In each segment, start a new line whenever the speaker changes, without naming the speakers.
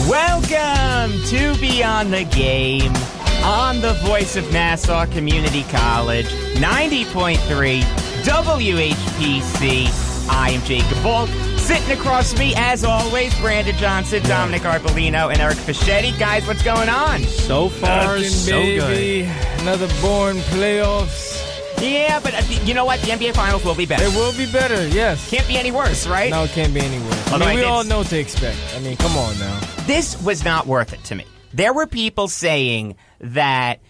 Welcome to Beyond the Game on the voice of Nassau Community College, 90.3 WHPC. I am Jacob Volk. Sitting across me, as always, Brandon Johnson, Dominic Arbolino, and Eric Fischetti. Guys, what's going on?
So far, so good.
Another boring playoffs.
Yeah, but you know what? The NBA Finals will be better.
It will be better, yes.
Can't be any worse, right?
No, it can't be any worse. We all know what to expect. I mean, come on now.
This was not worth it to me. There were people saying that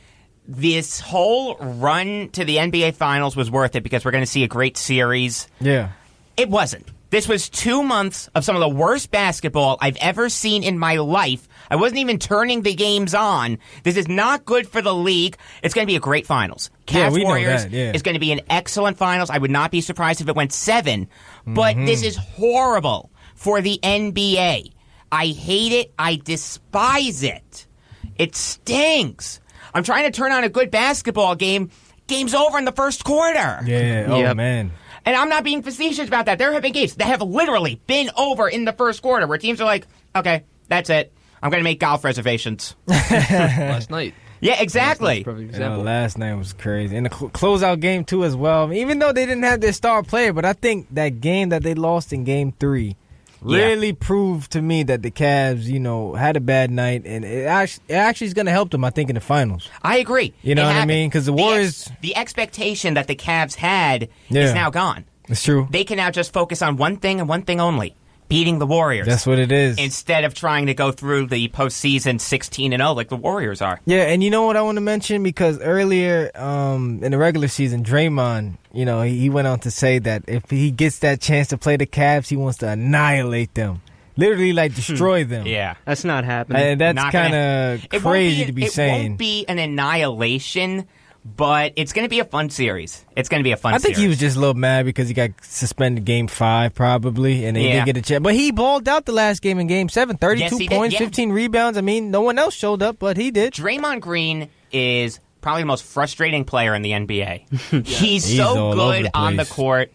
this whole run to the NBA Finals was worth it because we're going to see a great series.
Yeah.
It wasn't. This was 2 months of some of the worst basketball I've ever seen in my life. I wasn't even turning the games on. This is not good for the league. It's going to be a great finals. Cavs Warriors is going to be an excellent finals. I would not be surprised if it went 7. But this is horrible for the NBA. I hate it. I despise it. It stinks. I'm trying to turn on a good basketball game. Game's over in the first quarter.
Yeah. Oh, man.
And I'm not being facetious about that. There have been games that have literally been over in the first quarter where teams are like, okay, that's it. I'm going to make golf reservations.
Last night.
Yeah, exactly.
Perfect example.
Last night was crazy. And the closeout game, too, as well. Even though they didn't have their star player, but I think that game that they lost in Game 3 really proved to me that the Cavs, had a bad night, and it actually is going to help them, I think, in the finals.
I agree.
You know what I mean? Because the Warriors...
The expectation that the Cavs had is now gone.
It's true.
They can now just focus on one thing and one thing only. Beating the Warriors.
That's what it is.
Instead of trying to go through the postseason 16-0 like the Warriors are.
Yeah, and you know what I want to mention? Because earlier in the regular season, Draymond, he went on to say that if he gets that chance to play the Cavs, he wants to annihilate them. Literally, destroy them.
Yeah.
That's not happening.
And that's kind of crazy to be saying.
It won't be an annihilation, but it's going to be a fun series. It's going to be a fun series.
I think he was just a little mad because he got suspended Game 5 probably, and he didn't get a chance. But he balled out the last game in Game 7, 32 points, 15 rebounds. I mean, no one else showed up, but he did.
Draymond Green is probably the most frustrating player in the NBA. He's so good on the court,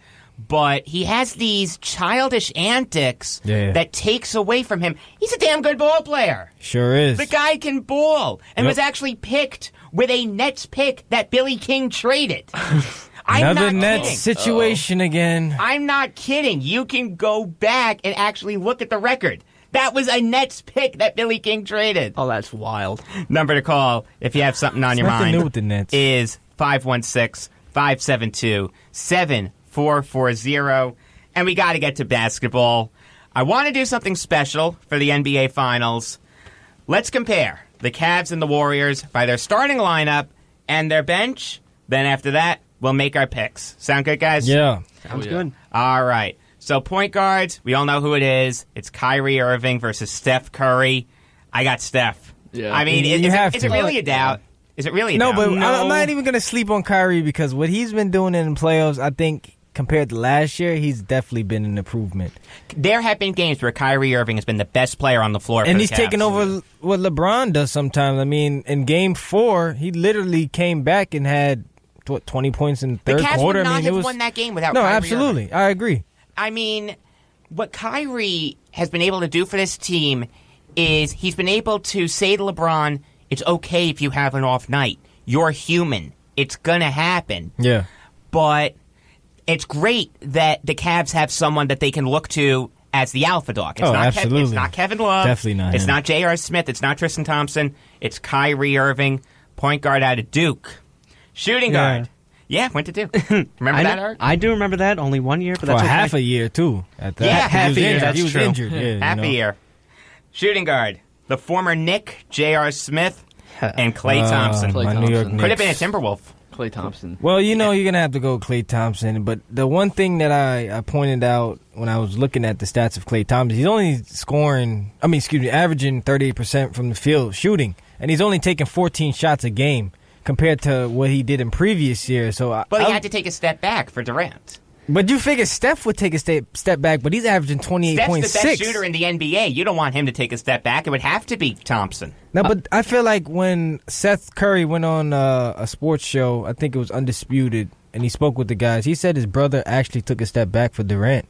but he has these childish antics that takes away from him. He's a damn good ball player.
Sure is.
The guy can ball and was actually picked with a Nets pick that Billy King traded.
Another Nets situation again.
I'm not kidding. You can go back and actually look at the record. That was a Nets pick that Billy King traded.
Oh, that's wild.
Number to call if you have something on your mind
new with the Nets.
Is 516-572-7440. And we got to get to basketball. I want to do something special for the NBA Finals. Let's compare the Cavs and the Warriors by their starting lineup and their bench. Then after that, we'll make our picks. Sound good, guys?
Yeah.
Sounds good.
All right. So point guards, we all know who it is. It's Kyrie Irving versus Steph Curry. I got Steph.
Yeah.
I mean, is it really a doubt? Is it really a doubt?
No, but I'm not even going to sleep on Kyrie because what he's been doing in the playoffs, I think, compared to last year, he's definitely been an improvement.
There have been games where Kyrie Irving has been the best player on the floor.
And
for
he's
the Cavs.
taken over what LeBron does sometimes. I mean, in Game 4, he literally came back and had 20 points in the third
Cavs
quarter.
would not have won that game without
No,
Kyrie
absolutely.
Irving.
I agree.
I mean, what Kyrie has been able to do for this team is he's been able to say to LeBron, it's okay if you have an off night. You're human. It's going to happen.
Yeah.
But it's great that the Cavs have someone that they can look to as the alpha dog. It's
absolutely.
It's not Kevin Love.
Definitely not
It's
him.
not J.R. Smith. It's not Tristan Thompson. It's Kyrie Irving, point guard out of Duke. Shooting guard. Yeah, went to Duke. Remember that, Art?
I do remember that. Only 1 year, but that's
For
okay.
half a year, too. At that.
Yeah,
half a year.
He was
True.
injured. Yeah,
Half a year. Shooting guard. The former Knick, J.R. Smith, and Klay Thompson.
Klay
My New York
Thompson.
Could have
Knicks.
been a Timberwolf.
Klay Thompson.
Well, you're going to have to go Klay Thompson. But the one thing that I pointed out when I was looking at the stats of Klay Thompson, he's only averaging 38% from the field shooting. And he's only taking 14 shots a game compared to what he did in previous years. So,
But he had to take a step back for Durant.
But you figure Steph would take a step back, but he's averaging 28.6.
Steph's the best shooter in the NBA. You don't want him to take a step back. It would have to be Thompson.
No, but I feel like when Seth Curry went on a sports show, I think it was Undisputed, and he spoke with the guys, he said his brother actually took a step back for Durant.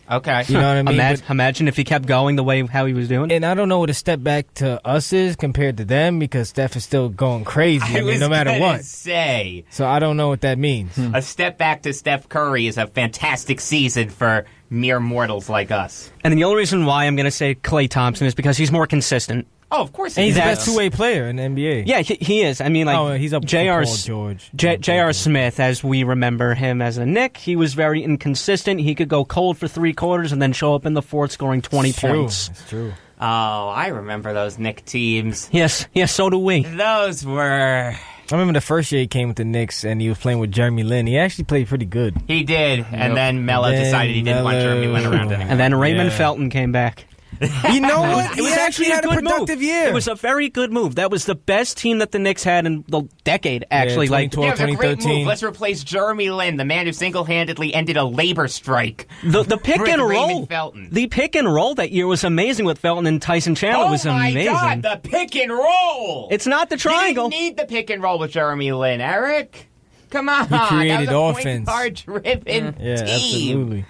Okay.
You know what I mean?
Imagine if he kept going the way how he was doing.
And I don't know what a step back to us is compared to them because Steph is still going crazy. I mean, no matter what.
Say.
So I don't know what that means.
A step back to Steph Curry is a fantastic season for mere mortals like us.
And the only reason why I'm going to say Klay Thompson is because he's more consistent.
Oh, of course
And he's the
is.
best two-way player in the NBA.
Yeah, he is. I mean, like,
he's up for
J.R.
Paul George.
J.R. Smith, as we remember him as a Knick, he was very inconsistent. He could go cold for 3 quarters and then show up in the fourth scoring 20 points.
It's true.
Oh, I remember those Knick teams.
Yes, so do we.
Those were...
I remember the first year he came with the Knicks and he was playing with Jeremy Lin. He actually played pretty good.
He did, and then Melo decided he didn't want Jeremy Lin around anymore.
And then Raymond Felton came back.
You know what?
It was actually
had a
good
productive
move.
year.
It was a very good move. That was the best team that the Knicks had in the decade, actually.
Yeah,
Yeah, it was a great
2013.
move. Let's replace Jeremy Lin, the man who single-handedly ended a labor strike.
The pick
with
and roll.
Raymond Felton.
The pick and roll that year was amazing with Felton and Tyson Chandler.
Oh
was
my
amazing.
God, the pick and roll!
It's not the triangle.
You didn't need the pick and roll with Jeremy Lin, Eric. Come on.
He created
that was a
offense.
point-guard-driven
Yeah,
team.
absolutely.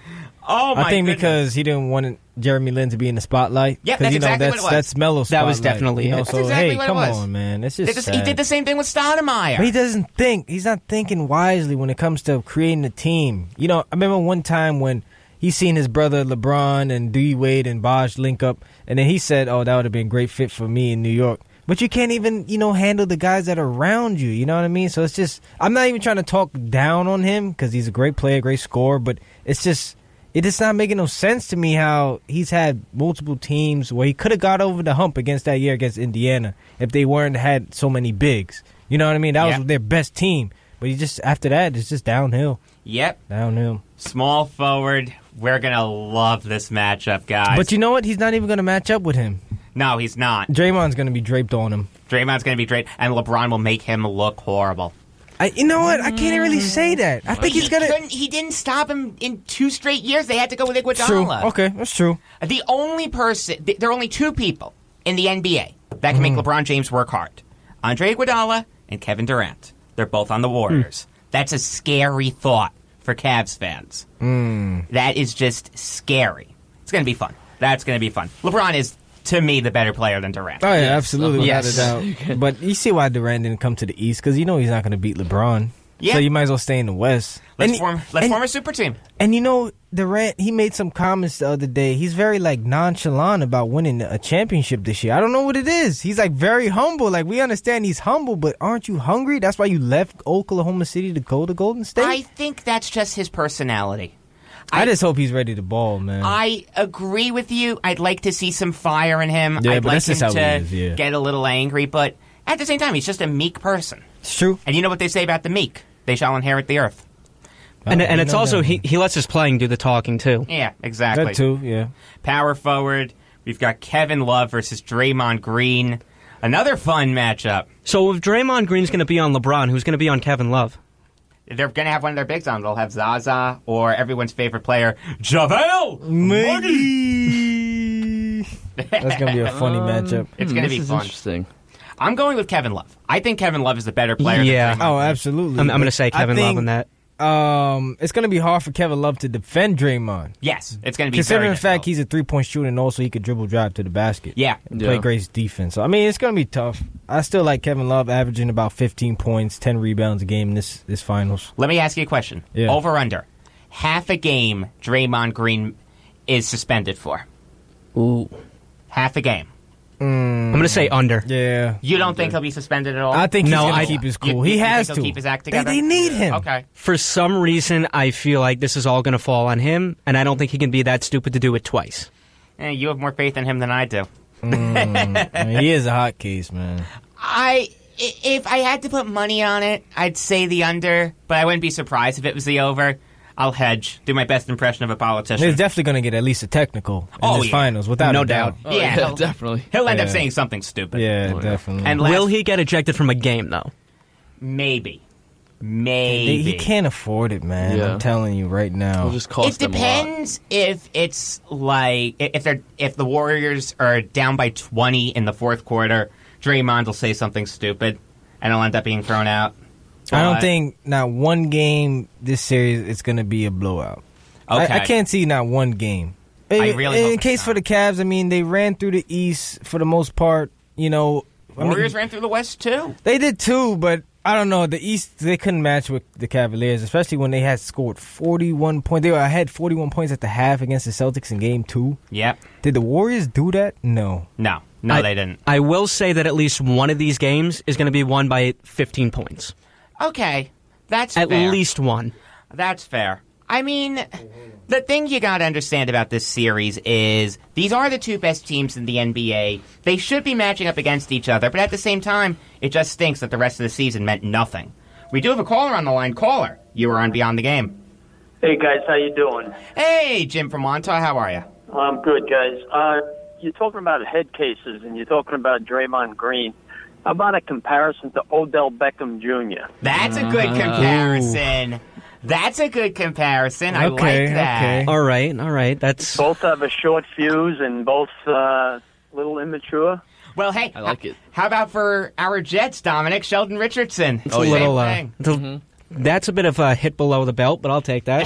Oh, my
I think
goodness.
because he didn't want Jeremy Lin to be in the spotlight.
Yep,
'Cause,
that's
you know,
exactly what it was.
That's Melo's
That
spotlight.
was definitely
you know,
it.
So,
That's exactly
hey,
what it
come
was.
on, man. It's just
He
sad.
did the same thing with Stoudemire.
But he doesn't think. He's not thinking wisely when it comes to creating a team. You know, I remember one time when he seen his brother LeBron and D Wade and Bosh link up, and then he said, "Oh, that would have been a great fit for me in New York." But you can't even, handle the guys that are around you. You know what I mean? So it's just, I'm not even trying to talk down on him because he's a great player, great scorer. But it's just not making no sense to me how he's had multiple teams where he could have got over the hump against that year against Indiana if they weren't had so many bigs. You know what I mean? That was their best team. But he just, after that, it's just downhill.
Yep.
Downhill.
Small forward. We're going to love this matchup, guys.
But you know what? He's not even going to match up with him.
No, he's not.
Draymond's going to be draped on him.
Draymond's going to be great, and LeBron will make him look horrible.
You know what? I can't really say that. I think he's going to...
He didn't stop him in 2 straight years. They had to go with Iguodala.
True. Okay, that's true.
The only person... There are only 2 people in the NBA that can make LeBron James work hard. Andre Iguodala and Kevin Durant. They're both on the Warriors. That's a scary thought for Cavs fans. That is just scary. It's going to be fun. That's going to be fun. LeBron is, to me, the better player than Durant.
Oh, yeah, absolutely.
Yes.
Without a doubt. But you see why Durant didn't come to the East, because you know he's not going to beat LeBron.
Yeah.
So you might as well stay in the West.
Let's form a super team.
And you know, Durant, he made some comments the other day. He's very, nonchalant about winning a championship this year. I don't know what it is. He's, very humble. We understand he's humble, but aren't you hungry? That's why you left Oklahoma City to go to Golden State?
I think that's just his personality.
I just hope he's ready to ball, man.
I agree with you. I'd like to see some fire in him.
Yeah,
I'd
but
like
that's
him
just
to
how he is, yeah.
get a little angry, but at the same time, he's just a meek person.
It's true.
And you know what they say about the meek? They shall inherit the earth.
And it's
know
also,
that.
he lets his playing do the talking, too.
Yeah, exactly.
That too, yeah.
Power forward, we've got Kevin Love versus Draymond Green. Another fun matchup.
So if Draymond Green's going to be on LeBron, who's going to be on Kevin Love?
They're going to have one of their bigs on. They'll have Zaza or everyone's favorite player, JaVale McGee.
That's going to be a funny matchup.
It's going to be fun.
Interesting.
I'm going with Kevin Love. I think Kevin Love is the better player.
Yeah.
Than Draymond
Oh,
Green.
absolutely.
I'm going to say Kevin Love on that.
It's going to be hard for Kevin Love to defend Draymond.
Yes, it's going to be
Considering
very
the fact
difficult.
he's a three-point shooter and also he could dribble drive to the basket.
Yeah.
And play great defense. So, I mean, it's going to be tough. I still like Kevin Love averaging about 15 points, 10 rebounds a game in this finals.
Let me ask you a question.
Yeah.
Over under. Half a game Draymond Green is suspended for.
Ooh.
Half a game.
I'm going to say under.
Yeah.
You don't think he'll be suspended at all?
I think he's
No,
going
I-
to keep his
You-
cool.
you
He
think
has
he'll
to.
keep his act together?
They need him.
Okay.
For some reason, I feel like this is all going to fall on him, and I don't think he can be that stupid to do it twice.
You have more faith in him than I do.
I mean, he is a hot case, man.
If I had to put money on it, I'd say the under, but I wouldn't be surprised if it was the over. I'll hedge. Do my best impression of a politician.
He's definitely going to get at least a technical in
Oh,
this
yeah.
finals, without
No
a doubt.
doubt.
Yeah, he'll-
definitely.
He'll end up
Yeah.
saying something stupid.
Yeah, definitely.
And
Will he get ejected from a game, though?
Maybe.
He can't afford it, man.
Yeah.
I'm telling you right now.
It'll just cost
It
them a lot.
depends if it's like if the Warriors are down by 20 in the fourth quarter, Draymond will say something stupid and he'll end up being thrown out.
I don't
But
think not one game this series it's going to be a blowout.
Okay.
I can't see not one game.
I really hope
in
it's
case
not.
for the Cavs, I mean, they ran through the East for the most part. You know,
Warriors ran through the West, too.
They did too, but I don't know. The East, they couldn't match with the Cavaliers, especially when they had scored 41 points. They were ahead 41 points at the half against the Celtics in Game 2.
Yep.
Did the Warriors do that? No.
No, they didn't.
I will say that at least one of these games is going to be won by 15 points.
Okay, that's
At
fair.
least one.
That's fair. I mean, the thing you got to understand about this series is these are the two best teams in the NBA. They should be matching up against each other, but at the same time, it just stinks that the rest of the season meant nothing. We do have a caller on the line. Caller, you were on Beyond the Game.
Hey guys, how you doing?
Hey, Jim from Montauk, how are you?
I'm good, guys. You're talking about head cases, and you're talking about Draymond Green. How about a comparison to Odell Beckham Jr.?
That's a good comparison. That's a good comparison. I like that.
Okay.
All right. That's
Both have a short fuse and both a little immature.
Well, hey,
I like it.
How about for our Jets, Dominic Sheldon Richardson?
a little.
Same thing.
That's a bit of a hit below the belt, but I'll take that.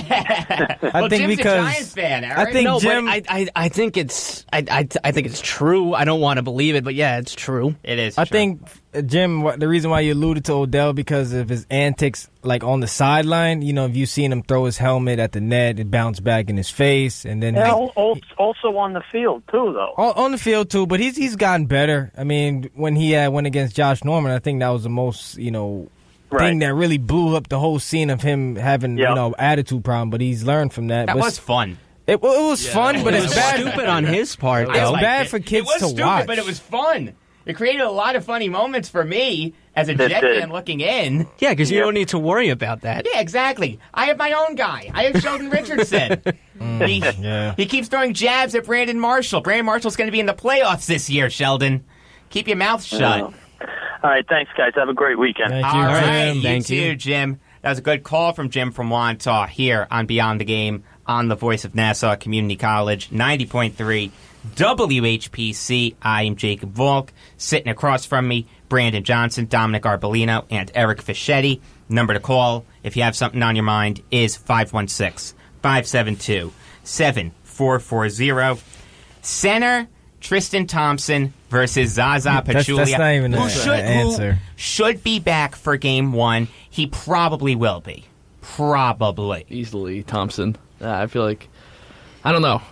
I think
Jim's
because
a Giants fan, Eric.
I think
No,
Jim.
but I think it's I think it's true. I don't want to believe it, but yeah, it's true.
It is.
I
true.
think Jim. The reason why you alluded to Odell because of his antics, like on the sideline. You know, if you've seen him throw his helmet at the net, it bounced back in his face, and then
Also on the field, too, though.
on the field too. But he's gotten better. I mean, when he went against Josh Norman, I think that was the most thing that really blew up the whole scene of him having attitude problem. But he's learned from that.
that
But
was fun.
It was fun, but
It
it's
was
bad.
stupid on his part,
It's
though.
bad for kids
it was
to
stupid,
watch.
but it was fun. It created a lot of funny moments for me as a Jet
did.
fan looking in.
Yeah, because you don't need to worry about that.
Yeah, exactly. I have my own guy. I have Sheldon Richardson. He keeps throwing jabs at Brandon Marshall. Brandon Marshall's going to be in the playoffs this year, Sheldon. Keep your mouth shut.
All right, thanks, guys. Have a great weekend.
Thank you,
All right,
Jim.
you
Thank
too,
you.
Jim. That was a good call from Jim from Wantagh here on Beyond the Game on the Voice of Nassau Community College, 90.3 WHPC. I am Jacob Volk. Sitting across from me, Brandon Johnson, Dominic Arbolino, and Eric Fischetti. Number to call if you have something on your mind is 516-572-7440. Center Tristan Thompson versus Zaza Pachulia.
That's not even
who
an answer.
should be back for Game 1. He probably will be. Probably.
Easily Thompson. I feel like, I don't know.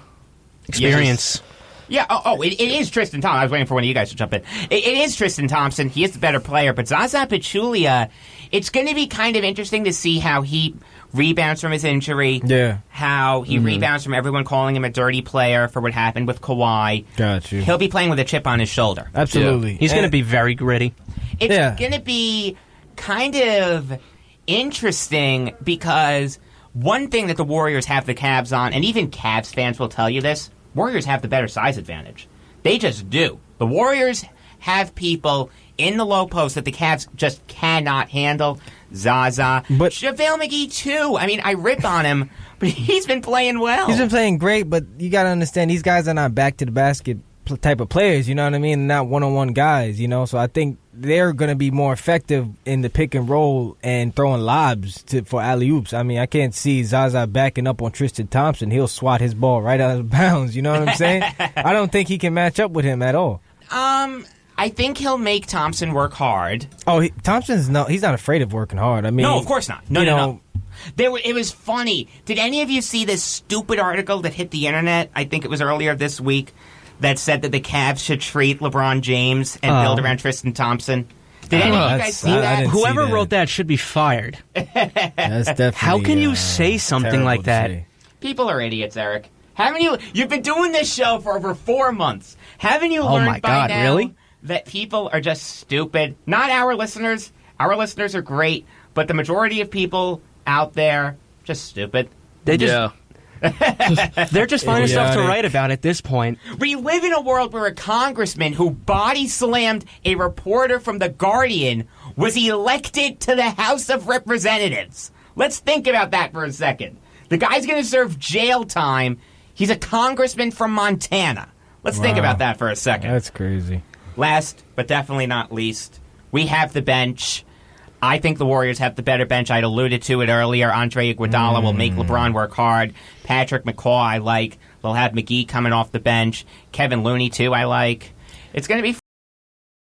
Experience.
Yeah, it is Tristan Thompson. I was waiting for one of you guys to jump in. It is Tristan Thompson. He is the better player. But Zaza Pachulia, it's going to be kind of interesting to see how he rebounds from his injury.
Yeah.
How he rebounds from everyone calling him a dirty player for what happened with Kawhi.
Got you.
He'll be playing with a chip on his shoulder.
Absolutely.
He's going to be very gritty.
It's
Yeah.
going to be kind of interesting because one thing that the Warriors have the Cavs on, and even Cavs fans will tell you this, Warriors have the better size advantage. They just do. The Warriors have people in the low post that the Cavs just cannot handle. Zaza.
But-
JaVale McGee, too. I mean, I rip on him, but he's been playing well.
He's been playing great, but you got to understand these guys are not back to the basket type of players. You know what I mean? Not one-on-one guys. You know, so I think they're going to be more effective in the pick and roll and throwing lobs for alley oops. I mean, I can't see Zaza backing up on Tristan Thompson. He'll swat his ball right out of bounds. You know what I'm saying? I don't think he can match up with him at all.
I think he'll make Thompson work hard.
Oh, Thompson's he's not afraid of working hard. I mean,
No, of course not. No,
you
no,
know,
no. It was funny. Did any of you see this stupid article that hit the internet? I think it was earlier this week that said that the Cavs should trade LeBron James and build around Tristan Thompson. Did any of you guys see
I
that?
didn't see
Whoever
that.
wrote that should be fired.
That's definitely.
How can you say something
terrible
like
to
that?
say.
People are idiots, Eric. Haven't you? You've been doing this show for over 4 months. Haven't you learned
my
by
God,
now
really?
that people are just stupid? Not our listeners. Our listeners are great, but the majority of people out there just stupid.
They just
Yeah.
they're just finding stuff to
Idiotic.
write about at this point.
We live in a world where a congressman who body slammed a reporter from The Guardian was elected to the House of Representatives. Let's think about that for a second. The guy's going to serve jail time. He's a congressman from Montana. Let's think
Wow.
about that for a second.
That's crazy.
Last, but definitely not least, we have the bench. I think the Warriors have the better bench. I'd alluded to it earlier. Andre Iguodala will make LeBron work hard. Patrick McCaw, I like. They'll have McGee coming off the bench. Kevin Looney, too, I like. It's going to be